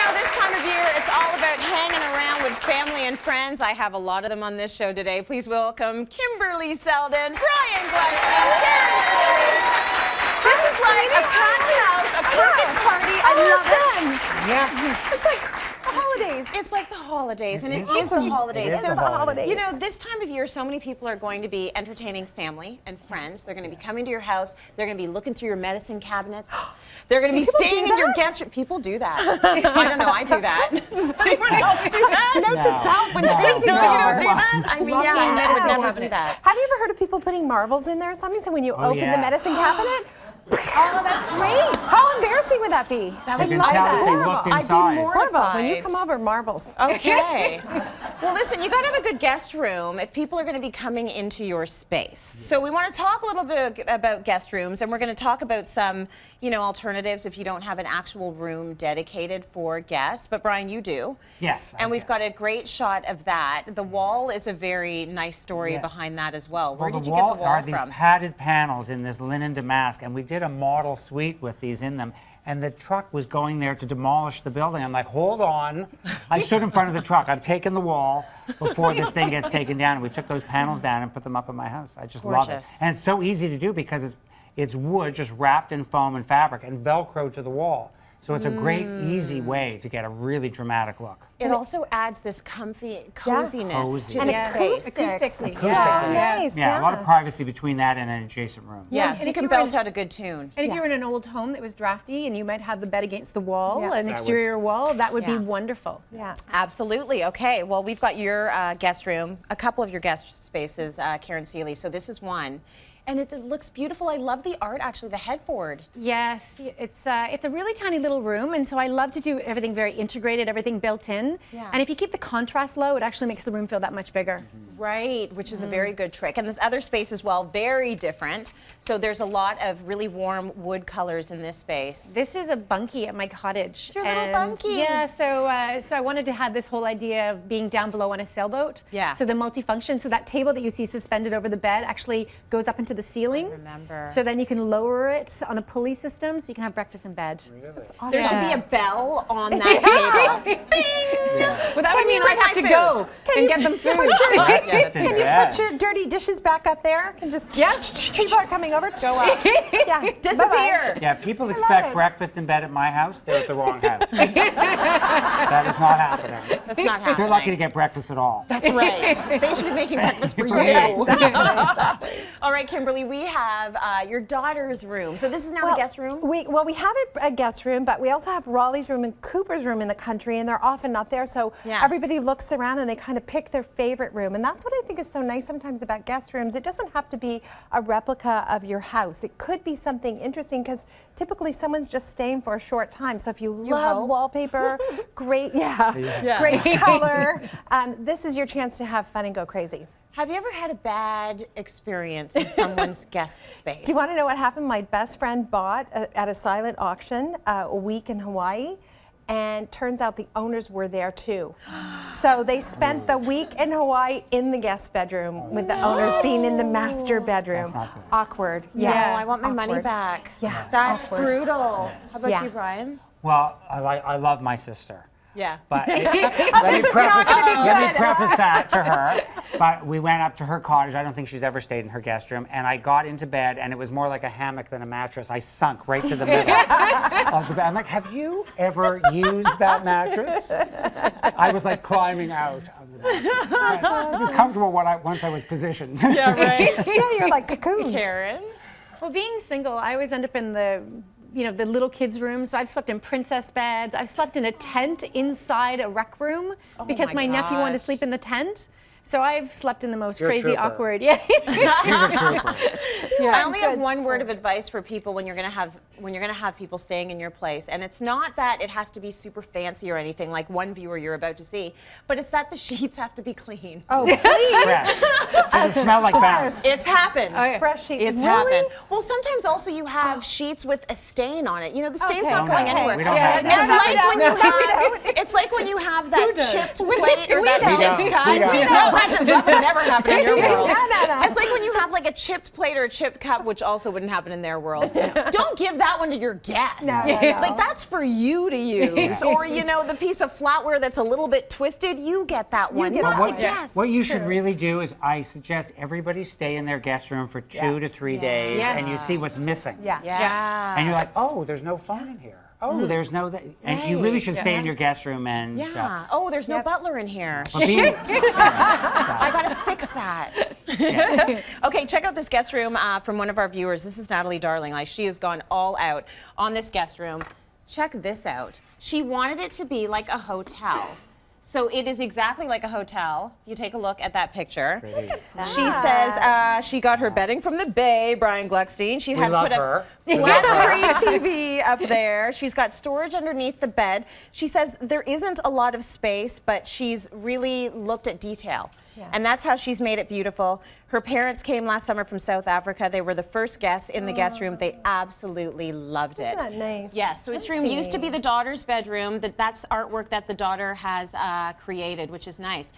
know, this time of year, it's all about hanging around with family and friends. I have a lot of them on this show today. Please welcome Kimberly Seldon, Brian Gluskin, Karen Seeley. This is like a packed house, a perfect party. I love it. Yes. It's like the holidays. It's like the holidays, and it is is the holidays. It is the holidays. You know, this time of year, so many people are going to be entertaining family and friends. They're going to be coming to your house. They're going to be looking through your medicine cabinets. They're going to be staying in your guest room. People do that. I don't know. I do that. Does anyone else do that? Notice yourself when Tracy's No, you over. don't do that? I mean, yeah, I would never do that. Have you ever heard of people putting marbles in there or something? So when you open the medicine cabinet, Oh, that's great. how embarrassing would that be? You can tell if they looked inside. Horrible. When you come over, marbles. Okay. Well, listen, you got to have a good guest room if people are going to be coming into your space. So we want to talk a little bit about guest rooms, and we're going to talk about some, you know, alternatives if you don't have an actual room dedicated for guests. But Brian, you do. Yes. And we've got a great shot of that. The wall is a very nice story behind that as well. Where did you get the wall are from? these padded panels in this linen damask, and we did a model suite with these in them. And the truck was going there to demolish the building. I'm like, hold on. I stood in front of the truck. I'm taking the wall before this thing gets taken down. And we took those panels down and put them up in my house. I just love it. Gorgeous. And it's so easy to do because it's wood just wrapped in foam and fabric and Velcro to the wall. So it's a great, easy way to get a really dramatic look. It also adds this comfy coziness Cozy. to And the space. acoustically. Acoustically. Nice. Yeah, a lot of privacy between that and an adjacent room. Yeah, so and you if can you were belt in- out a good tune. And if you're in an old home that was drafty and you might have the bed against the wall, Yeah. an exterior wall, that would be wonderful. Yeah. Absolutely. Okay. Well, we've got your guest room, a couple of your guest spaces, Karen Seeley. So this is one. And it looks beautiful. I love the art, actually, the headboard. Yes, it's a really tiny little room, and so I love to do everything very integrated, everything built in. Yeah. And if you keep the contrast low, it actually makes the room feel that much bigger. Right, which is a very good trick. And this other space as well, very different. So there's a lot of really warm wood colors in this space. This is a bunkie at my cottage. It's your little and bunkie. Yeah, so I wanted to have this whole idea of being down below on a sailboat. Yeah. So the multifunction, so that table that you see suspended over the bed actually goes up into the ceiling. I remember. So then you can lower it on a pulley system so you can have breakfast in bed. There should be a bell on that table. Bing! Well, that would mean I'd have to go and get them food. Breakfast in Can you bed. put your dirty dishes back up there? And just Yeah. people are coming over. Go up. Yeah. Disappear. Yeah, people it. expect breakfast in bed at my house. They're at the wrong house. That is not happening. That's not happening. They're lucky to get breakfast at all. That's right. They should be making breakfast for you. All right, Kimberly, we have your daughter's room. So this is now a guest room? We have a guest room, but we also have Raleigh's room and Cooper's room in the country, and they're often not there. So everybody looks around and they kind of pick their favorite room. And that's what I think is so nice sometimes about guest rooms. It doesn't have to be a replica of your house. It could be something interesting because typically someone's just staying for a short time. So if you love hope. wallpaper, great, great color, this is your chance to have fun and go crazy. Have you ever had a bad experience in someone's guest space? Do you want to know what happened? My best friend bought at a silent auction a week in Hawaii, and turns out the owners were there too. So they spent the week in Hawaii in the guest bedroom with the owners being in the master bedroom. That's not good. Awkward. No, I want my money Awkward. back. Yeah. That's Awkward. brutal. How about Yeah. you, Brian? Well, I love my sister. Yeah. But let me is not gonna be good. preface that to her. But we went up to her cottage. I don't think she's ever stayed in her guest room. And I got into bed, and it was more like a hammock than a mattress. I sunk right to the middle of the bed. I'm like, have you ever used that mattress? I was like climbing out of the mattress. It was comfortable once I was positioned. Yeah, right. Yeah, you're like cocooned. Karen? Well, being single, I always end up in the little kids' room. So I've slept in princess beds. I've slept in a tent inside a rec room because my my nephew wanted to gosh. sleep in the tent. So I've slept in the most You're a crazy, trooper. awkward. Yeah. She's a trooper. I only have one word of advice for people when you're gonna have people staying in your place, and it's not that it has to be super fancy or anything like one viewer you're about to see, but it's that the sheets have to be clean. Oh, please. Fresh. Does it smell like bounce? It's happened. Fresh sheet. It's Really? happened. Well, sometimes also you have sheets with a stain on it. You know, the stain's Okay. not going Okay. anywhere. We don't have It's that. like when you have. It's like when you have that chipped plate or that don't. chipped We cut. don't. No, that would never happen in your world. No. It's like when you have like a chipped plate or a chipped cup, which also wouldn't happen in their world. Don't give that that one to your guest. No. Like that's for you to use. Or you know, the piece of flatware that's a little bit twisted, you get that one. get Not that the one. guest. What you should really do is, I suggest everybody stay in their guest room for 2 to 3 days, Yes. and you see what's missing. Yeah. Yeah. And you're like, oh, there's no phone in here. Oh, there's no that. And you really should stay in your guest room and. Yeah. Oh, there's no butler in here. But be- I gotta fix that. Okay, check out this guest room from one of our viewers. This is Natalie Darling. Like, she has gone all out on this guest room. Check this out. She wanted it to be like a hotel. So it is exactly like a hotel. You take a look at that picture. She says she got her bedding from the Bay, Brian Gluckstein. She had love put her. a flat screen TV up there. She's got storage underneath the bed. She says there isn't a lot of space, but she's really looked at detail. And that's how she's made it beautiful. Her parents came last summer from South Africa. They were the first guests in the guest room. They absolutely loved it. Isn't that nice? Yes, so this room used to be the daughter's bedroom. That's artwork that the daughter has created, which is nice.